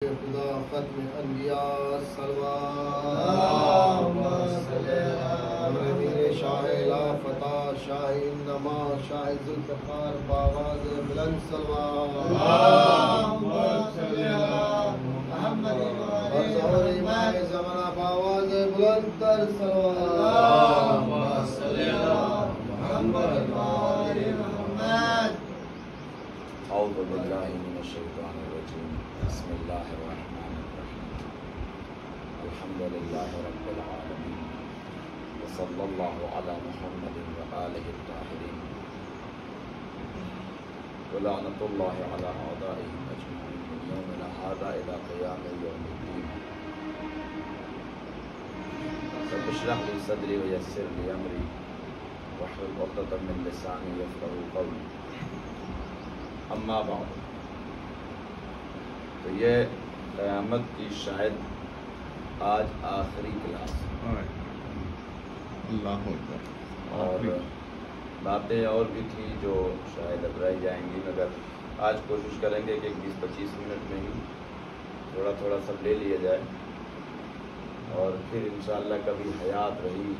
خدا ختم انبیاء شاہ لا فتح شاہ انما شاہ ذوالفقار باواز بلند ظہور امام زمانہ باواز بلند تر اعوذ باللہ من الشیطان الرجیم بسم اللہ الرحمن الرحیم الحمد للہ رب العالمین وصلی اللہ علی محمد وآلہ الطاہرین ولعنۃ اللہ علی اعدائہم اجمعین من یومنا ھذا الی قیام یوم الدین رب اشرح لی صدری ویسر لی امری واحلل عقدۃ من لسانی یفقہوا قولی اما بعد. تو یہ قیامت کی شاید آج آخری کلاس اللہ اکبر. اور باتیں اور بھی تھی جو شاید اب رہ جائیں گی، مگر آج کوشش کریں گے کہ 20-25 منٹ میں ہی تھوڑا تھوڑا سب لے لیا جائے، اور پھر انشاءاللہ کبھی حیات رہی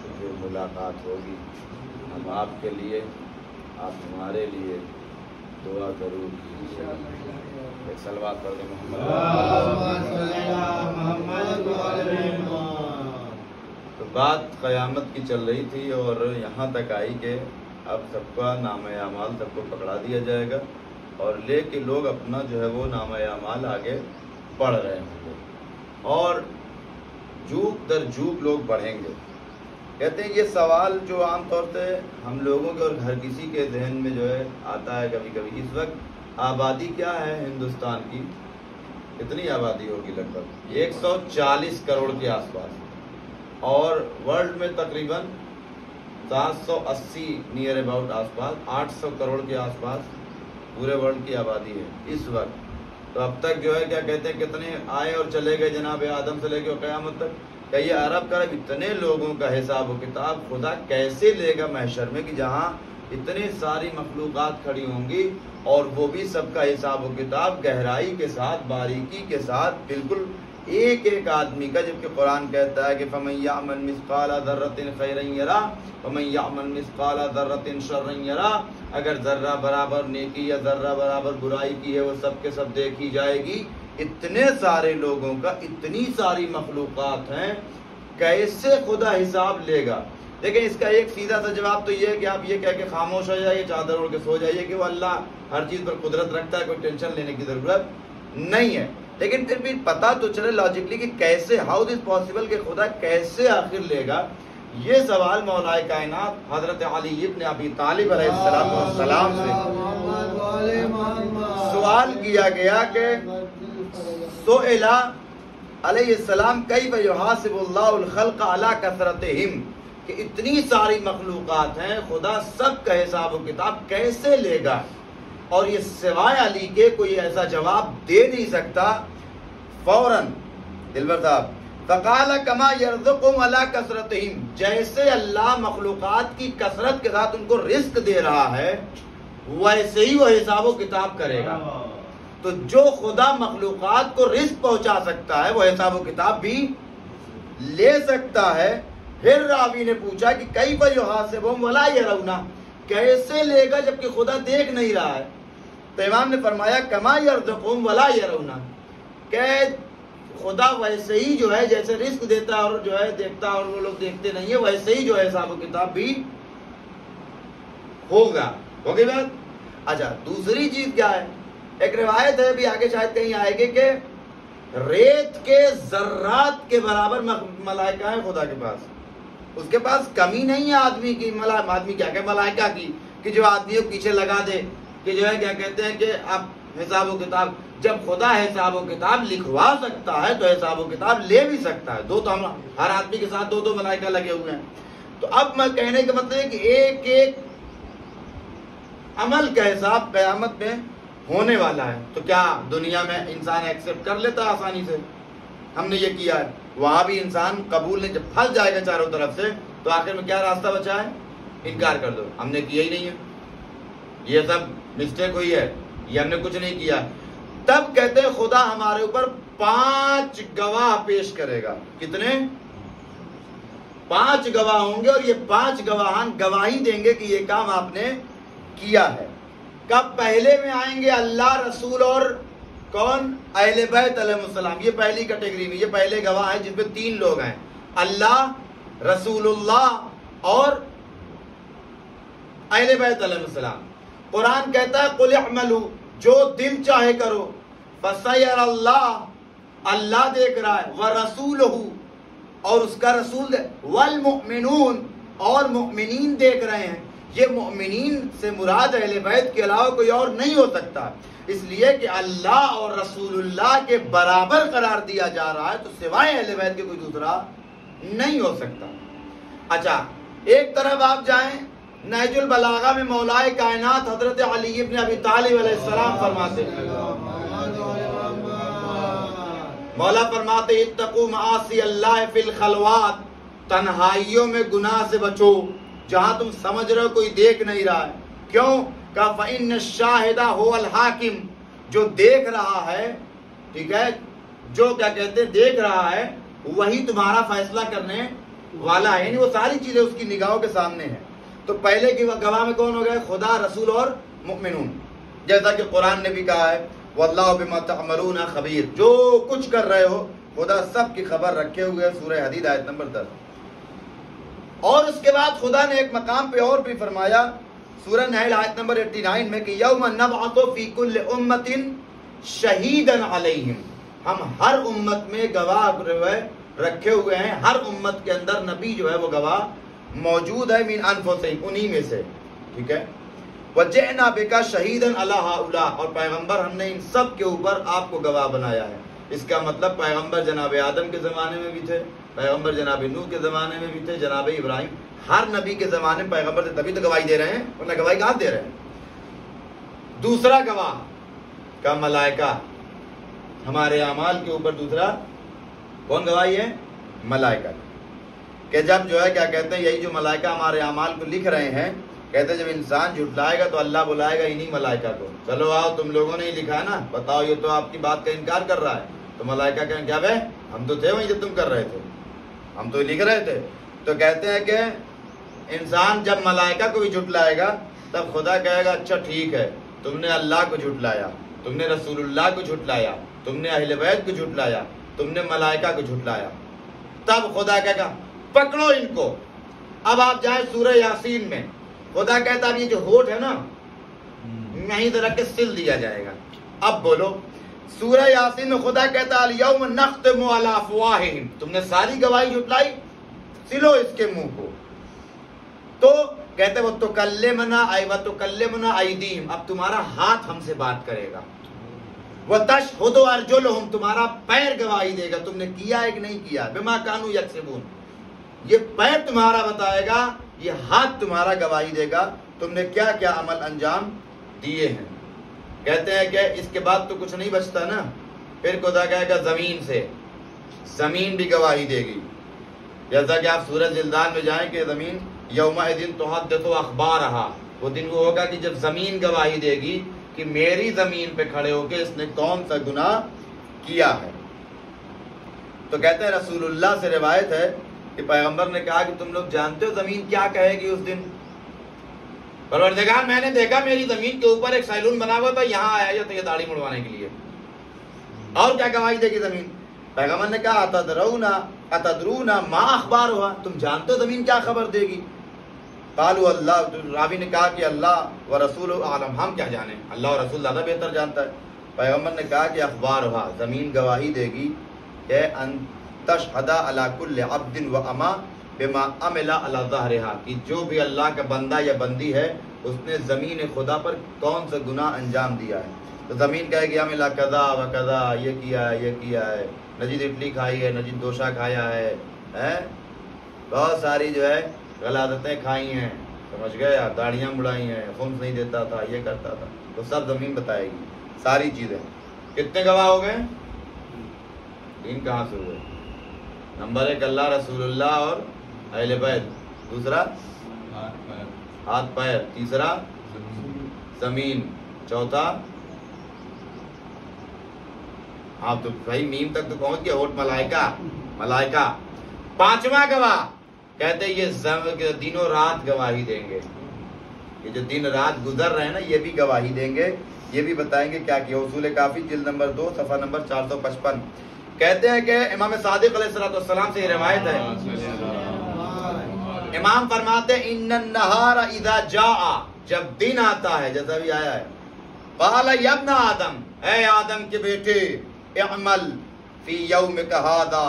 تو پھر ملاقات ہوگی. ہم آپ کے لیے، آپ ہمارے لیے دعا ضرور کیجیے. ایک صلوات پڑھ دیں محمد. تو بات قیامت کی چل رہی تھی اور یہاں تک آئی کہ اب سب کا نامہ اعمال سب کو پکڑا دیا جائے گا، اور لے کے لوگ اپنا جو ہے وہ نامہ اعمال آگے پڑھ رہے ہوں گے، اور جھوک در جھوک لوگ بڑھیں گے. کہتے ہیں یہ سوال جو عام طور سے ہم لوگوں کے اور ہر کسی کے ذہن میں جو ہے آتا ہے کبھی کبھی، اس وقت آبادی کیا ہے ہندوستان کی؟ کتنی آبادی ہوگی؟ لگ بھگ 140 کروڑ کے آس پاس، اور ورلڈ میں تقریباً 780 نیئر اباؤٹ آس پاس 800 کروڑ کے آس پاس پورے ورلڈ کی آبادی ہے اس وقت. تو اب تک جو ہے کیا کہتے ہیں کتنے آئے اور چلے گئے جناب آدم سے لے کے قیامت تک. کہ یہ عرب کا اتنے لوگوں کا حساب و کتاب خدا کیسے لے گا محشر میں، کہ جہاں اتنی ساری مخلوقات کھڑی ہوں گی اور وہ بھی سب کا حساب و کتاب گہرائی کے ساتھ، باریکی کے ساتھ، بالکل ایک ایک آدمی کا. جبکہ قرآن کہتا ہے کہ فَمَن يَعْمَلْ مِثْقَالَ ذَرَّةٍ خَيْرًا يَرَهُ وَمَن يَعْمَلْ مِثْقَالَ ذَرَّةٍ شَرًّا يَرَهُ. اگر ذرہ برابر نیکی یا ذرہ برابر برائی کی ہے وہ سب کے سب دیکھی جائے گی. اتنے سارے لوگوں کا، اتنی ساری مخلوقات ہیں، کیسے خدا حساب لے گا؟ لیکن اس کا ایک سیدھا سا جواب تو یہ ہے کہ آپ یہ کہہ کے خاموش ہو جائیے، چادر اوڑھ کے سو جائیے کہ وہ اللہ ہر چیز پر قدرت رکھتا ہے، کوئی ٹینشن لینے کی ضرورت نہیں ہے. لیکن پھر بھی پتہ تو چلے لاجکلی کہ کیسے، ہاؤ دس پاسبل، کہ خدا کیسے آخر لے گا. یہ سوال مولا کائنات حضرت علی ابن ابی طالب علیہ السلام سے سوال کیا گیا کہ سئل علیہ السلام کیف یحاسب اللہ الخلق علی کثرتہم، کہ اتنی ساری مخلوقات ہیں، خدا سب کا حساب و کتاب کیسے لے گا؟ اور یہ سوائے علی کے کوئی ایسا جواب دے نہیں سکتا. فوراً دلبر صاحب فقال کما یرزقهم علی کثرتہم، جیسے اللہ مخلوقات کی کثرت کے ساتھ ان کو رزق دے رہا ہے ویسے ہی وہ حساب و کتاب کرے گا. تو جو خدا مخلوقات کو رزق پہنچا سکتا ہے وہ حساب و کتاب بھی لے سکتا ہے. پھر راوی نے پوچھا کہ کیف یحاسبہم ولا یرون، کیسے لے گا جبکہ خدا دیکھ نہیں رہا ہے؟ تو امام نے فرمایا کما یرزقہم ولا یرون، کہ خدا ویسے ہی جو ہے جیسے رزق دیتا ہے اور جو ہے دیکھتا ہے اور وہ لوگ دیکھتے نہیں ہے، ویسے ہی جو ہے حساب و کتاب بھی ہوگا. ہوگی بات؟ اچھا دوسری چیز کیا ہے؟ ایک روایت ہے بھی آگے شاید کہیں آئے گی کہ ریت کے ذرات کے برابر ملائکہ ہیں خدا کے پاس. اس کے پاس کمی نہیں ہے آدمی کی، آدمی کیا کہ ملائکہ کی، کہ جو آدمی کو پیچھے لگا دے کہ جو ہے کیا کہتے ہیں کہ آپ حساب و کتاب، جب خدا حساب و کتاب لکھوا سکتا ہے تو حساب و کتاب لے بھی سکتا ہے. دو تو ہم ہر آدمی کے ساتھ دو ملائکہ لگے ہوئے ہیں. تو اب میں کہنے کا مطلب ہے کہ ایک ایک عمل کا حساب قیامت میں ہونے والا ہے. تو کیا دنیا میں انسان ایکسپٹ کر لیتا ہے آسانی سے؟ ہم نے یہ کیا ہے، وہاں بھی انسان قبول نہیں، جب پھنس جائے گا چاروں طرف سے تو آخر میں کیا راستہ بچا ہے؟ انکار کر دو، ہم نے کیا ہی نہیں ہے، یہ سب مسٹیک ہوئی ہے، یہ ہم نے کچھ نہیں کیا. تب کہتے ہیں خدا ہمارے اوپر 5 گواہ پیش کرے گا. کتنے؟ 5 گواہ ہوں گے، اور یہ 5 گواہان گواہی دیں گے کہ یہ کام آپ نے کیا ہے. کب؟ پہلے میں آئیں گے اللہ، رسول اور کون؟ اہل بیت علیہ السلام. یہ پہلی کیٹیگری میں، یہ پہلے گواہ ہیں جن میں 3 لوگ ہیں، اللہ، رسول اللہ اور اہل بیت علیہ السلام. قرآن کہتا ہے قُلِ اعْمَلُوا، جو دل چاہے کرو، فَسَيَرَ اللَّهُ، اللہ دیکھ رہا ہے، وَرَسُولُهُ، اور اس کا رسول، وَالْمُؤْمِنُونَ، اور مؤمنین دیکھ رہے ہیں. یہ مؤمنین سے مراد اہل بیت کے علاوہ کوئی اور نہیں ہو سکتا، اس لیے کہ اللہ اور رسول اللہ کے برابر قرار دیا جا رہا ہے، تو سوائے اہل بیت کے کوئی دوسرا نہیں ہو سکتا. اچھا، ایک طرف آپ جائیں نہج البلاغہ میں مولائے کائنات حضرت علی ابن ابی طالب علیہ السلام فرماتے ہیں، مولا فرماتے اتقوا معاصی اللہ فی الخلوات، تنہائیوں میں گناہ سے بچو جہاں تم سمجھ رہے ہو کوئی دیکھ نہیں رہا ہے. کیوں؟ کہ فإن الشاہد هو الحاکم، جو دیکھ رہا ہے، ٹھیک ہے، جو کیا کہتے ہیں دیکھ رہا ہے، وہی تمہارا فیصلہ کرنے والا ہے. یعنی وہ ساری چیزیں اس کی نگاہوں کے سامنے ہیں. تو پہلے کی گواہ میں کون ہو گئے؟ خدا، رسول اور مؤمنون. جیسا کہ قرآن نے بھی کہا ہے واللہ بما تعملون خبیر، جو کچھ کر رہے ہو خدا سب کی خبر رکھے ہوئے. سورہ حدید آیت نمبر 10. اور اس کے بعد خدا نے ایک مقام پہ اور بھی فرمایا سورہ نحل آیت نمبر 89 میں کہ یوم نبعث فی کل امت شہیدا علیہم، ہم ہر امت میں گواہ رکھے ہوئے ہیں، ہر امت کے اندر نبی جو ہے وہ گواہ موجود ہے، من انفسہم، انہی میں سے. ٹھیک ہے، وجئنا بک شہیدا علی ہؤلاء، اور پیغمبر ہم نے ان سب کے اوپر آپ کو گواہ بنایا ہے. اس کا مطلب پیغمبر جناب آدم کے زمانے میں بھی تھے، پیغمبر جناب نوح کے زمانے میں بھی تھے، جناب ابراہیم، ہر نبی کے زمانے میں پیغمبر تھے، تبھی تو گواہی دے رہے ہیں، ورنہ گواہی کہاں دے رہے ہیں. دوسرا گواہ کا ملائکہ ہمارے اعمال کے اوپر، دوسرا کون گواہی ہے؟ ملائکہ. کہ جب جو ہے کیا کہتے ہیں یہی جو ملائکہ ہمارے اعمال کو لکھ رہے ہیں، کہتے ہیں جب انسان جھٹلائے گا تو اللہ بلائے گا انہی ملائکہ کو، چلو آؤ تم لوگوں نے ہی لکھا ہے نا، بتاؤ یہ تو آپ کی بات کا انکار کر رہا ہے. تو ملائکہ کہیں کیا بھائی ہم تو تھے وہیں جب تم کر رہے تھے، ہم تو لکھ رہے تھے. تو کہتے ہیں کہ انسان جب ملائکہ کو بھی جھٹلائے گا تب خدا کہے گا اچھا ٹھیک ہے، تم نے اللہ کو جھٹلایا، تم نے رسول اللہ کو جھٹلایا، تم نے اہل بیت کو جھٹلایا، تم نے ملائکہ کو جھٹلایا. تب خدا کہے گا پکڑو ان کو. اب آپ جائیں سورہ یاسین میں، خدا کہتا اب یہ جو ہوٹ ہے نا یہیں سے رکھ کے سل دیا جائے گا. اب بولو سورہ یاسین میں خدا کہتا الیوم نختم علی افواہہم، تم نے ساری گواہی جھٹلائی، سلو اس کے منہ کو. تو کہتے وہ تکلمنا وتکلمنا ایدیہم، اب تمہارا ہاتھ ہم سے بات کرے گا. وتشہد ارجلہم، تمہارا پیر گواہی دے گا تم نے کیا ہے کہ نہیں کیا. بما کانوا یکسبون، یہ پیر تمہارا بتائے گا، یہ ہاتھ تمہارا گواہی دے گا تم نے کیا کیا عمل انجام دیے ہیں. کہتے ہیں کہ اس کے بعد تو کچھ نہیں بچتا نا. پھر خدا کہے گا زمین سے، زمین بھی گواہی دے گی. جیسا کہ آپ سورہ زلزال میں جائیں کہ زمین یومئذ تحدث اخبارہا، وہ دن وہ ہوگا کہ جب زمین گواہی دے گی کہ میری زمین پہ کھڑے ہو کے اس نے کون سا گناہ کیا ہے. تو کہتے ہیں رسول اللہ سے روایت ہے کہ پیغمبر نے کہا کہ تم لوگ جانتے ہو زمین کیا کہے گی اس دن؟ پروردگار میں نے دیکھا میری زمین کے اوپر ایک سیلون بنا ہوا تھا، یہاں آیا تھا یہ داڑھی مڑوانے کے لیے. اور کیا گواہی دے گی زمین؟ پیغمبر نے کہا اتدرون ما اخبارها، تم جانتے ہو زمین کیا خبر دے گی؟ قالوا اللہ، راوی نے کہا کہ اللہ و رسول عالم، ہم کیا جانیں، اللہ و رسول زیادہ بہتر جانتا ہے. پیغمبر نے کہا کہ اخبارها، زمین گواہی دے گی کہ ان تشہد علی کل عبد و اما بما عمل علی ظہرہا، کہ جو بھی اللہ کا بندہ یا بندی ہے اس نے زمین خدا پر کون سا گناہ انجام دیا ہے. تو زمین کہے گی عمل کذا و کذا، یہ کیا ہے، یہ کیا ہے، نجید اڈلی کھائی ہے، نجید ڈوسا کھایا ہے، بہت ساری جو ہے غلاظتیں کھائی ہیں، سمجھ گئے، داڑیاں مڑائی ہیں، خمس نہیں دیتا تھا، یہ کرتا تھا. تو سب زمین بتائے گی ساری چیزیں. کتنے گواہ ہو گئے؟ 3 کہاں سے ہوئے؟ نمبر 1 اللہ، رسول اللہ اور اہل بیت. دوسرا ہاتھ پیر. تیسرا زمین. چوتھا آپ تو بھائی میم تک تو پہنچ گیا، ہوٹ ملائکہ۔ پانچواں گواہ کہتے یہ دنوں رات گواہی دیں گے، یہ جو دن رات گزر رہے ہیں نا یہ بھی گواہی دیں گے، یہ بھی بتائیں گے کیا کیا۔ اصول کافی جلد نمبر 2 صفحہ نمبر 455 کہتے ہیں کہ امام صادق علیہ السلام سے یہ روایت ہے، امام فرماتے ہیں ان النہار اذا جاء، جب دن آتا ہے جیسا بھی آیا ہے، قال یا ابن آدم، اے آدم کے بیٹے، اعمل فی یومک ھذا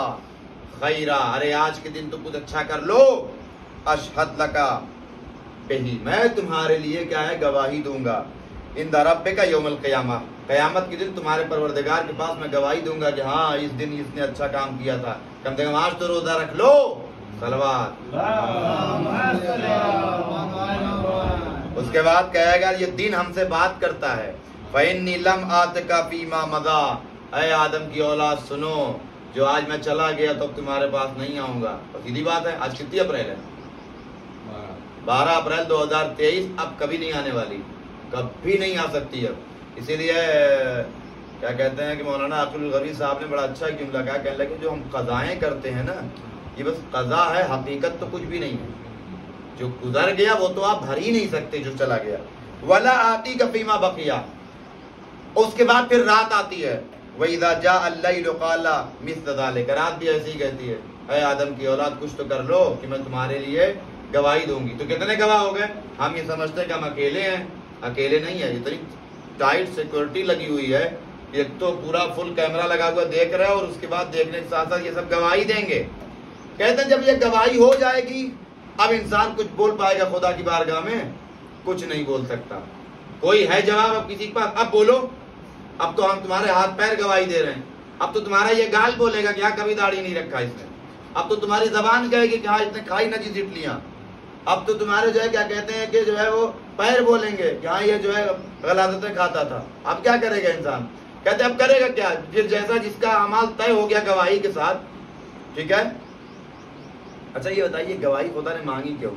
خیرا، ارے آج کے دن تو کچھ اچھا کر لو، اشہد لکا بہی، میں تمہارے لیے کیا ہے گواہی دوں گا، عند ربک یوم القیامہ، قیامت کے دن تمہارے پروردگار کے پاس میں گواہی دوں گا کہ ہاں اس دن اس نے اچھا کام کیا تھا، کم سے کم آج تو روزہ رکھ لو، صلوات۔ اس کے بعد کہے گا یہ دن ہم سے بات کرتا ہے، فإنی لم آتک فیما مضی، اے آدم کی اولاد سنو، جو آج میں چلا گیا تو اب تمہارے پاس نہیں آؤں گا۔ سیدھی بات ہے، آج کتنی اپریل ہے؟ 12 اپریل 2023، اب کبھی نہیں آنے والی، کبھی نہیں آ سکتی اب۔ اسی لیے کیا کہتے ہیں کہ مولانا عقل الغوی صاحب نے بڑا اچھا جملہ کہا، کہنے لگے جو ہم قضائیں کرتے ہیں نا یہ بس قضا ہے، حقیقت تو کچھ بھی نہیں ہے، جو گزر گیا وہ تو آپ بھر ہی نہیں سکتے جو چلا گیا۔ ولا آتی کا فیما بقیہ، اس کے بعد پھر رات آتی ہے، وَإِذَا جَاءَ اللَّيْلُ قَالَ مِثْلَ ذَلِكَ، رات بھی ایسی ہی کہتی ہے، اے آدم کی اولاد کچھ تو کر لو کہ میں تمہارے لیے گواہی دوں گی۔ تو کتنے گواہ ہو گئے؟ ہم یہ سمجھتے ہیں کہ ہم اکیلے ہیں، اکیلے نہیں ہیں، اتنی ٹائٹ سیکورٹی لگی ہوئی ہے، ایک تو پورا فل کیمرہ لگا ہوا دیکھ رہا ہے، اور اس کے بعد دیکھنے کے ساتھ ساتھ یہ سب گواہی دیں گے۔ کہتے ہیں جب یہ گواہی ہو جائے گی اب انسان کچھ بول پائے گا خدا کی بارگاہ میں؟ کچھ نہیں بول سکتا۔ کوئی ہے جواب اب کسی کے پاس؟ اب بولو، اب تو ہم تمہارے ہاتھ پیر گواہی دے رہے ہیں، اب تو تمہارا یہ گال بولے گا کہ ہاں کبھی داڑھی نہیں رکھا اس نے، اب تو تمہاری زبان کہے گی کہ ہاں اس نے کھائی نہ جی اٹلیاں، اب تو تمہارے جو ہے کیا کہتے ہیں کہ جو ہے وہ پیر بولیں گے کہ ہاں یہ جو ہے غلاظتیں کھاتا تھا۔ اب کیا کرے گا انسان؟ کہتے اب کرے گا کیا؟ پھر جیسا جس کا اعمال طے ہو گیا گواہی کے ساتھ، ٹھیک ہے۔ اچھا یہ بتائیے گواہی خدا نے مانگی کیوں؟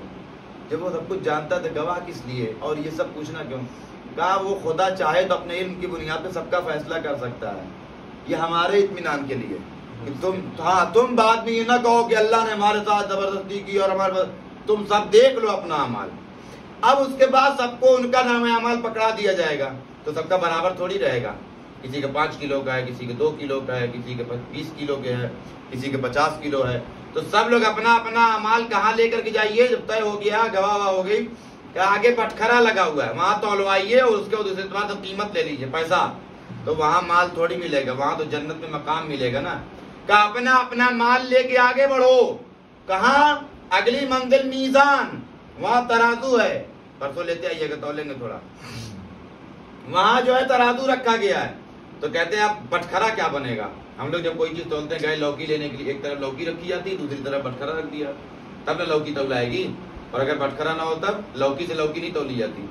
جب وہ سب کچھ جانتا تھا گواہ کس لیے اور یہ سب پوچھنا کیوں؟ کہا وہ خدا چاہے تو اپنے علم کی بنیاد پہ سب کا فیصلہ کر سکتا ہے، یہ ہمارے اطمینان کے لیے کہ تم بعد میں یہ نہ کہو کہ اللہ نے ہمارے ساتھ زبردستی کی اور ہمارے، تم سب دیکھ لو اپنا اعمال، اب اس کے بعد سب کو ان کا نام اعمال پکڑا دیا جائے گا تو سب کا برابر تھوڑی رہے گا، کسی کا 5 کلو کا ہے، کسی کے 2 کلو کا ہے، کسی کے 20 کلو کے ہے، کسی کے 50 کلو ہے، تو سب لوگ اپنا اپنا اعمال کہاں لے کر کے جائیے؟ جب طے ہو گیا گواہ ہو گئی کہ آگے بٹخرا لگا ہوا ہے وہاں تولوائیے اور اس کے دوسرے بعد قیمت لے لیجیے پیسہ، تو وہاں مال تھوڑی ملے گا، وہاں تو جنت میں مقام ملے گا نا۔ کہ اپنا اپنا مال لے کے آگے بڑھو، کہاں؟ اگلی منزل میزان، وہاں ترازو ہے، پرسوں لیتے آئیے گا تولیں گے تھوڑا، وہاں جو ہے ترازو رکھا گیا ہے۔ تو کہتے ہیں اب بٹخرا کیا بنے گا؟ ہم لوگ جب کوئی چیز تولتے ہیں، گئے لوکی لینے کے لیے، ایک طرف لوکی رکھی جاتی ہے، دوسری طرف بٹخرا رکھ دیا، تب نہ لوکی تولائے گی، اور اگر بٹخرا نہ ہو تب لوکی سے لوکی نہیں تولی جاتی،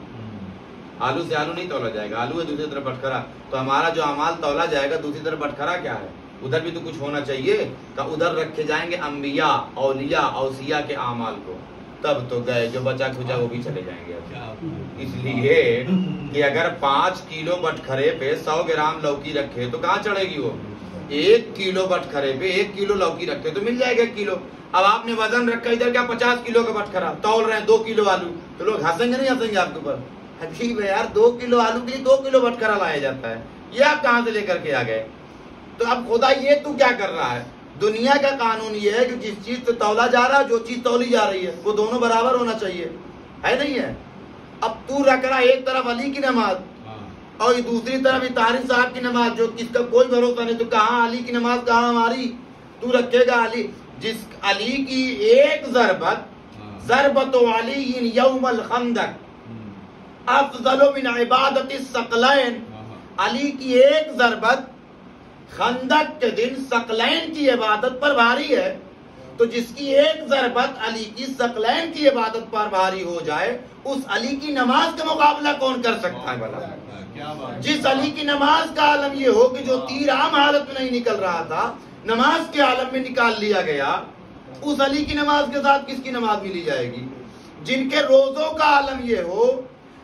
آلو سے آلو نہیں تولا جائے گا، آلو ہے دوسری طرف بٹخرا، تو ہمارا جو اعمال تولا جائے گا دوسری طرف بٹخرا کیا ہے؟ ادھر بھی تو کچھ ہونا چاہیے، کہ ادھر رکھے جائیں گے انبیاء، اولیاء، اوصیاء کے اعمال کو، تب تو گئے، جو بچا کھچا وہ بھی چلے جائیں گے۔ اس لیے کہ اگر 5 کلو بٹخرے پہ 100 گرام لوکی رکھے تو کہاں چڑھے گی وہ؟ 1 کلو بٹخرے پہ 1 کلو لوکی رکھے تو مل جائے گا 1 کلو۔ اب آپ نے وزن رکھا ادھر کیا 50 کلو کا بٹخرا، تول رہے ہیں 2 کلو آلو، تو لوگ ہنسیں گے نہیں ہنسیں گے آپ کے اوپر؟ عجیب ہے یار، 2 کلو آلو کے لیے 2 کلو بٹخرا لایا جاتا ہے، یہ آپ کہاں سے لے کر کے آ گئے؟ تو اب خدا یہ تو کیا کر رہا ہے؟ دنیا کا قانون یہ ہے کہ جس چیز سے تولا جا رہا ہے، جو چیز تولی جا رہی ہے، وہ دونوں برابر ہونا چاہیے، ہے نہیں ہے؟ اب تو رکھ رہا ایک طرف علی کی نماز اور دوسری طرف طاہر صاحب کی نماز، جو کس کا کوئی بھروسہ نہیں، تو کہاں علی کی نماز کہاں ہماری؟ تو رکھے گا علی، جس علی کی ایک ضربت علی یوم الخندق افضل من عبادت الثقلین، علی کی ایک ضربت خندق کے دن ثقلین کی عبادت پر بھاری ہے، تو جس کی ایک ضربت علی کی ثقلین کی عبادت پر بھاری ہو جائے، اس علی کی نماز کا مقابلہ کون کر سکتا ہے بھلا؟ جس علی کی نماز کا عالم یہ ہو کہ جو تیر عام حالت میں نہیں نکل رہا تھا، نماز کے عالم میں نکال لیا گیا، اس علی کی نماز کے ساتھ کس کی نماز ملی جائے گی؟ جن کے روزوں کا عالم یہ ہو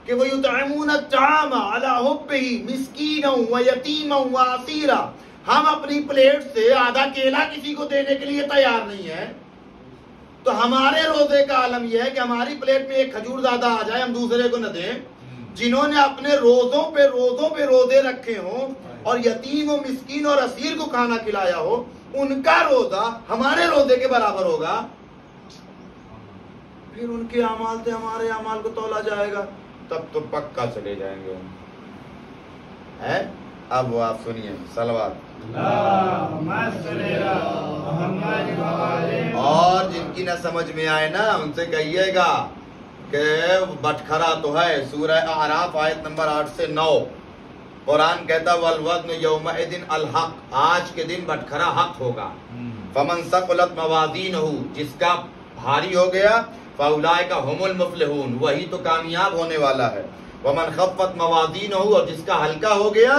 کہ وَيُطْعِمُونَ الطَّعَامَ عَلَىٰ حُبِّهِ مِسْكِينًا وَيَتِيمًا وَأَسِيرًا، ہم اپنی پلیٹ سے آدھا کیلا کسی کو دینے کے لیے تیار نہیں ہیں، تو ہمارے روزے کا عالم یہ ہے کہ ہماری پلیٹ میں ایک کھجور زیادہ آ جائے ہم دوسرے کو نہ دیں۔ جنہوں نے اپنے روزوں پہ روزے رکھے ہوں اور یتیم و مسکین اور اسیر کو کھانا کھلایا ہو، ان کا روزہ ہمارے روزے کے برابر ہوگا، پھر ان کے اعمال سے ہمارے اعمال کو تولا جائے گا، تب تو پکا چلے جائیں گے ہے۔ اب وہ آپ سنیے صلوات۔ اور جن کی نہ سمجھ میں آئے نا ان سے کہیے گا کہ بٹکھرا تو ہے، سورہ اعراف آیت نمبر 8 سے 9 قرآن کہتا والوزن یومئذ الحق، آج کے دن بٹکھرا حق ہوگا۔ فمن ثقلت موازینہ، جس کا بھاری ہو گیا، فاولئک هم المفلحون، وہی تو کامیاب ہونے والا ہے۔ ومن خفت موازینہ، اور جس کا ہلکا ہو گیا،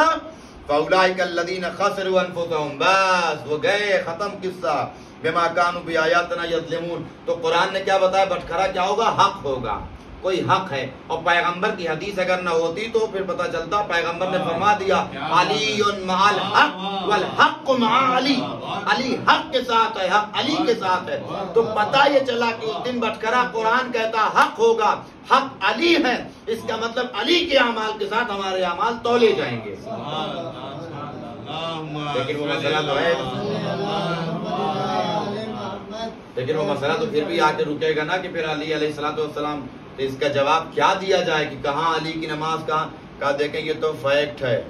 فاولئک الذین خسروا انفسهم، بس وہ گئے، ختم قصہ۔ بما كانوا بآیاتنا یظلمون، تو قرآن نے کیا بتایا؟ بٹکھرا کیا ہوگا؟ حق ہوگا، کوئی حق ہے۔ اور پیغمبر کی حدیث اگر نہ ہوتی تو پھر پتہ چلتا، پیغمبر نے فرما دیا علی مع الحق والحق مع علی، علی حق کے ساتھ ہے، حق علی کے ساتھ ہے۔ تو پتہ یہ چلا کہ اس دن بٹکھرا قرآن کہتا حق ہوگا، حق علی ہے، اس کا مطلب علی کے اعمال کے ساتھ ہمارے اعمال تولے جائیں گے۔ لیکن وہ مسئلہ تو ہے، لیکن وہ مسئلہ تو پھر بھی آ کے رکے گا نا کہ پھر علی علیہ السلام، اس کا جواب کیا دیا جائے کہ کہاں علی کی نماز کہاں دیکھیں یہ تو فیکٹ ہے،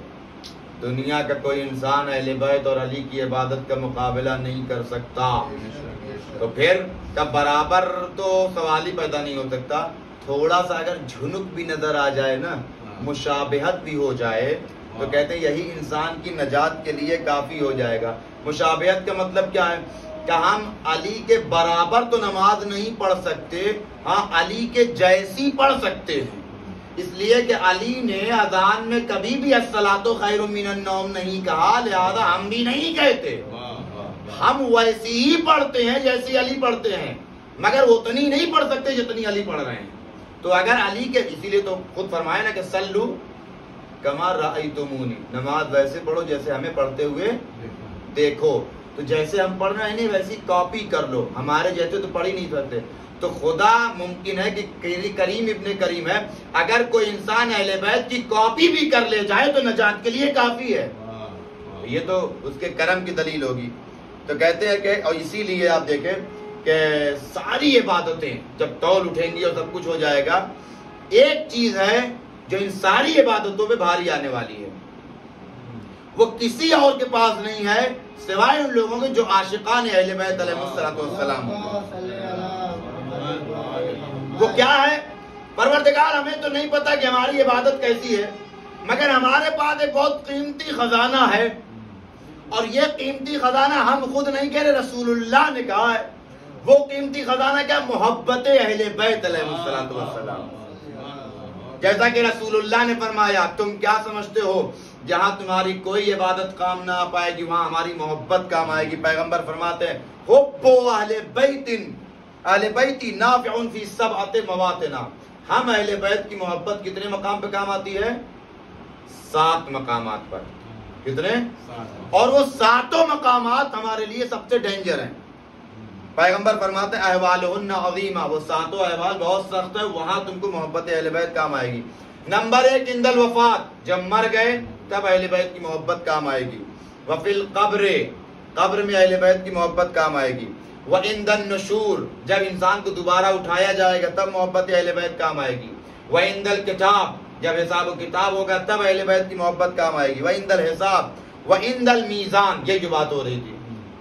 دنیا کا کوئی انسان اہل بیت اور علی کی عبادت کا مقابلہ نہیں کر سکتا، تو پھر کب برابر تو سوال ہی پیدا نہیں ہو سکتا۔ تھوڑا سا اگر جھنک بھی نظر آ جائے نا، مشابہت بھی ہو جائے، تو کہتے ہیں یہی انسان کی نجات کے لیے کافی ہو جائے گا۔ مشابہت کا مطلب کیا ہے؟ کہ ہم علی کے برابر تو نماز نہیں پڑھ سکتے، ہاں علی کے جیسی پڑھ سکتے ہیں، اس لیے کہ علی نے اذان میں کبھی بھی الصلاۃ خیر من النوم نہیں کہا، لہذا ہم بھی نہیں کہتے، ہم ویسی ہی پڑھتے ہیں جیسی علی پڑھتے ہیں، مگر اتنی نہیں پڑھ سکتے جتنی علی پڑھ رہے ہیں۔ تو اگر علی کے، اسی لیے تو خود فرمایا نا کہ صلو کما رأیتمونی، نماز ویسے پڑھو جیسے ہمیں پڑھتے ہوئے دیکھو، تو جیسے ہم پڑھ رہے ہیں نہیں ویسی کاپی کر لو، ہمارے جیسے تو پڑھ ہی نہیں سکتے۔ تو خدا ممکن ہے کہ کریم ابن کریم ہے، اگر کوئی انسان اہل بیت کی کاپی بھی کر لے جائے تو نجات کے لیے کافی ہے، یہ تو اس کے کرم کی دلیل ہوگی۔ تو کہتے ہیں کہ اور اسی لیے آپ دیکھیں کہ ساری عبادتیں جب تول اٹھیں گی اور سب کچھ ہو جائے گا، ایک چیز ہے جو ان ساری عبادتوں پہ بھاری آنے والی ہے، وہ کسی اور کے پاس نہیں ہے سوائے ان لوگوں کے جو عاشقان اہل بیت علیہ السلام۔ وہ کیا ہے؟ پروردگار ہمیں تو نہیں پتا کہ ہماری عبادت کیسی ہے، مگر ہمارے پاس ایک بہت قیمتی خزانہ ہے، اور یہ قیمتی خزانہ ہم خود نہیں کہہ رہے، رسول اللہ نے کہا ہے۔ وہ قیمتی خزانہ کیا؟ محبت اہل بیت علیہ السلام۔ جیسا کہ رسول اللہ نے فرمایا تم کیا سمجھتے ہو جہاں تمہاری کوئی عبادت کام نہ آ پائے گی وہاں ہماری محبت کام آئے گی۔ پیغمبر فرماتے ہیں حب اہل بیتی نافع فی سبعۃ مواطن، ہم اہل بیت کی محبت کتنے مقام پہ کام آتی ہے؟ 7 مقامات پر۔ کتنے؟ اور وہ 7 مقامات ہمارے لیے سب سے ڈینجر ہیں۔ پیغمبر فرماتے ہیں احوالہن عظیمہ، وہ 7 احوال بہت سخت ہے، وہاں تم کو محبت اہل بیت کام آئے گی۔ نمبر 1 عند الوفات، جب مر گئے تب اہل بیت کی محبت کام آئے گی۔ وفی القبر، قبر میں اہل بیت کی محبت کام آئے گی۔ وعند النشور، جب انسان کو دوبارہ اٹھایا جائے گا تب محبت اہل بیت کام آئے گی۔ وعند الکتاب، جب حساب و کتاب ہوگا تب اہل بیت کی محبت کام آئے گی۔ وعند الحساب وعند المیزان، یہ جو بات ہو رہی تھی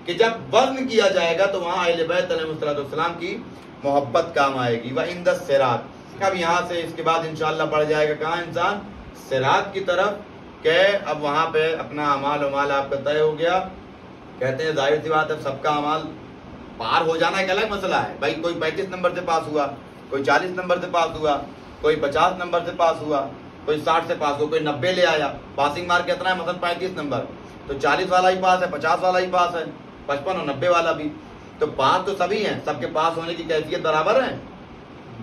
کہ جب وزن کیا جائے گا تو وہاں اہل بیت علیہ السلام کی محبت کام آئے گی۔ وعند الصراط، اب یہاں سے اس کے بعد انشاءاللہ پڑھ جائے گا کہاں انسان؟ صراط کی طرف، کہ اب وہاں پہ اپنا اعمال آپ کا طے ہو گیا۔ کہتے ہیں ظاہر سی بات ہے سب کا اعمال پار ہو جانا ایک الگ مسئلہ ہے، بھائی کوئی 35 نمبر سے پاس ہوا، کوئی 40 نمبر سے پاس ہوا، کوئی 50 نمبر سے پاس ہوا، کوئی 60 سے پاس ہوا، کوئی 90 لے آیا۔ پاسنگ مارک کتنا ہے؟ مثلا 35 نمبر، تو 40 والا ہی پاس ہے، 50 والا ہی پاس ہے، 55 اور 90 والا بھی، تو پاس تو سبھی ہیں، سب کے پاس ہونے کی کیفیت برابر ہے؟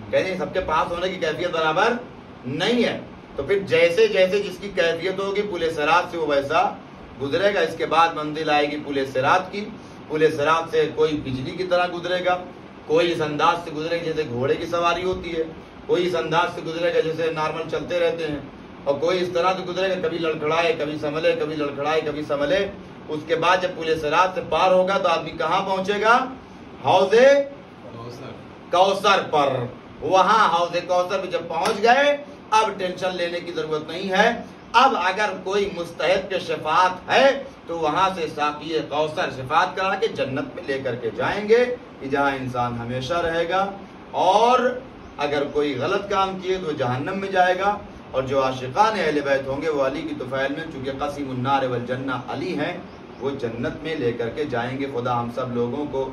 کہتے ہیں سب کے پاس ہونے کی کیفیت برابر نہیں ہے۔ تو پھر جیسے جیسے جس کی کیفیت ہوگی پل صراط سے وہ ویسا گزرے گا، اس کے بعد منزل آئے گی پل صراط کی. پل صراط سے کوئی بجلی کی طرح گزرے گا، کوئی اس انداز سے گزرے گا جیسے گھوڑے کی سواری ہوتی ہے، کوئی اس انداز سے گزرے گا جیسے نارمل چلتے رہتے ہیں، اور کوئی اس طرح سے گزرے گا کبھی لڑکھڑائے کبھی سنبھلے، کبھی لڑکھڑائے کبھی سنبھلے. اس کے بعد جب پل صراط سے پار ہوگا تو آدمی کہاں پہنچے گا؟ حوض کوثر پر. وہاں حوض کوثر پہ جب پہنچ گئے اب ٹینشن لینے کی ضرورت نہیں ہے. اب اگر کوئی مستحق کے شفاعت ہے تو وہاں سے ساقی کوثر شفاعت کرا کے جنت میں لے کر کے جائیں گے کہ جہاں انسان ہمیشہ رہے گا. اور اگر کوئی غلط کام کیے تو جہنم میں جائے گا. اور جو عاشقان اہل بیت ہوں گے وہ علی کی طفیل میں، چونکہ قسیم النار والجنہ علی ہیں، وہ جنت میں لے کر کے جائیں گے. خدا ہم سب لوگوں کو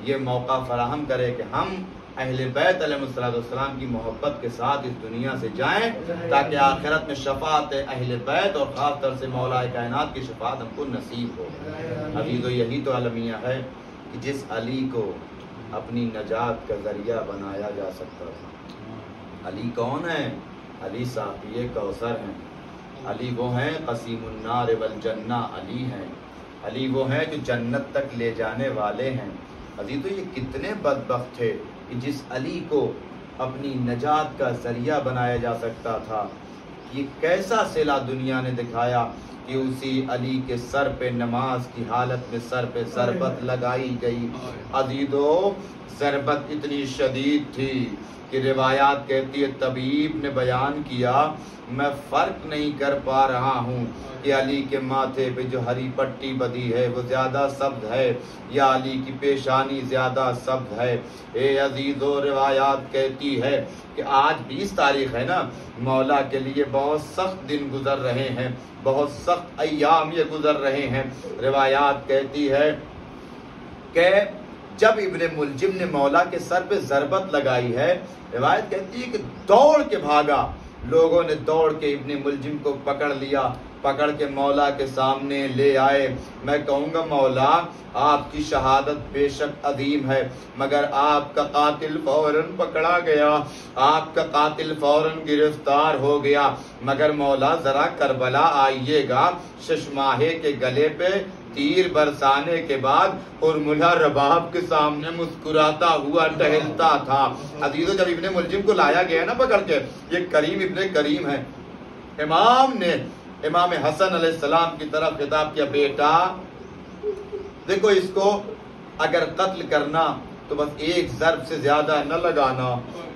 یہ موقع فراہم کرے کہ ہم اہل بیت علیہ السلام کی محبت کے ساتھ اس دنیا سے جائیں تاکہ آخرت میں شفاعت اہل بیت اور خاص طور سے مولا کائنات کی شفاعت ہم کو نصیب ہو. ابھی تو یہی تو المیہ ہے کہ جس علی کو اپنی نجات کا ذریعہ بنایا جا سکتا تھا. علی کون ہے؟ علی ساقی کوثر ہیں. علی وہ ہیں قسیم النار والجنہ علی ہیں. علی وہ ہیں جو جنت تک لے جانے والے ہیں. علی تو یہ کتنے بدبخت تھے کہ جس علی کو اپنی نجات کا ذریعہ بنایا جا سکتا تھا. یہ کیسا صلہ دنیا نے دکھایا کہ اسی علی کے سر پہ نماز کی حالت میں سر پہ ضربت لگائی گئی. عزیزو ضربت اتنی شدید تھی کہ روایات کہتی ہے طبیب نے بیان کیا میں فرق نہیں کر پا رہا ہوں کہ علی کے ماتھے پہ جو ہری پٹی بدی ہے وہ زیادہ سبز ہے یا علی کی پیشانی زیادہ سبز ہے. اے عزیزو روایات کہتی ہے کہ آج 20 تاریخ ہے نا، مولا کے لیے بہت سخت دن گزر رہے ہیں، بہت سخت ایام یہ گزر رہے ہیں. روایات کہتی ہے کہ جب ابن ملجم نے مولا کے سر پہ ضربت لگائی ہے، روایت کہتی ہے کہ دوڑ کے بھاگا. لوگوں نے دوڑ کے ابن ملجم کو پکڑ لیا، پکڑ کے مولا کے سامنے لے آئے. میں کہوں گا مولا آپ کی شہادت بے شک عظیم ہے، مگر آپ کا قاتل فوراً پکڑا گیا، آپ کا قاتل فوراً گرفتار ہو گیا. مگر مولا ذرا کربلا آئیے گا. ششماہے کے گلے پہ تیر برسانے کے بعد ارملہ رباب کے سامنے مسکراتا ہوا ٹہلتا تھا. عزیزو جب ابن ملجم کو لایا گیا نا پکڑ کے، یہ کریم ابن کریم ہے. امام نے امام حسن علیہ السلام کی طرف خطاب کیا، بیٹا دیکھو اس کو اگر قتل کرنا تو بس ایک ضرب سے زیادہ نہ لگانا،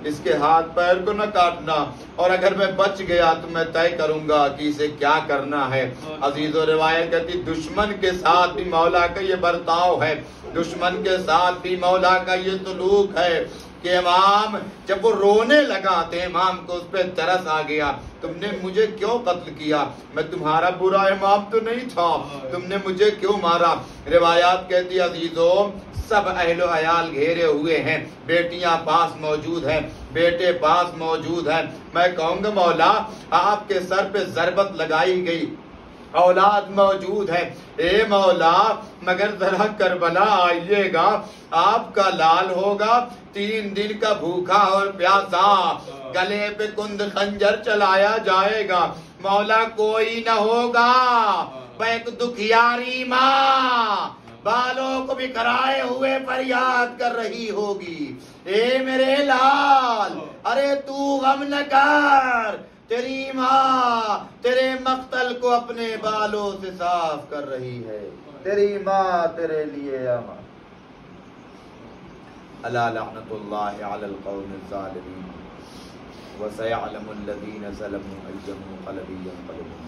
اس کے ہاتھ پیر کو نہ کاٹنا، اور اگر میں بچ گیا تو میں طے کروں گا کہ اسے کیا کرنا ہے. عزیز و روایت کہتی دشمن کے ساتھ بھی مولا کا یہ برتاؤ ہے، دشمن کے ساتھ بھی مولا کا یہ سلوک ہے کہ امام جب وہ رونے لگا تو امام کو اس پہ ترس آ گیا، تم نے مجھے کیوں قتل کیا؟ میں تمہارا برا امام تو نہیں تھا، تم نے مجھے کیوں مارا؟ روایات کہتی عزیزو سب اہل و عیال گھیرے ہوئے ہیں، بیٹیاں پاس موجود ہیں، بیٹے پاس موجود ہیں. میں کہوں گا مولا آپ کے سر پہ ضربت لگائی گئی، اولاد موجود ہے، اے مولا مگر ذرا کربلا آئیے گا، آپ کا لال ہوگا 3 دن کا بھوکا اور پیاسا، گلے پہ کند خنجر چلایا جائے گا، مولا کوئی نہ ہوگا، ایک دکھیاری ماں بالوں کو بھی کرائے ہوئے فریاد کر رہی ہوگی، اے میرے لال ارے تو غم نہ کر، تیری ماں تیرے مقتل کو اپنے بالوں سے صاف کر رہی ہے، تیری ماں تیرے لیے امان. الا لعنت اللہ علی القوم الظالمین وسيعلم الذين ظلموا أي منقلب ينقلبون.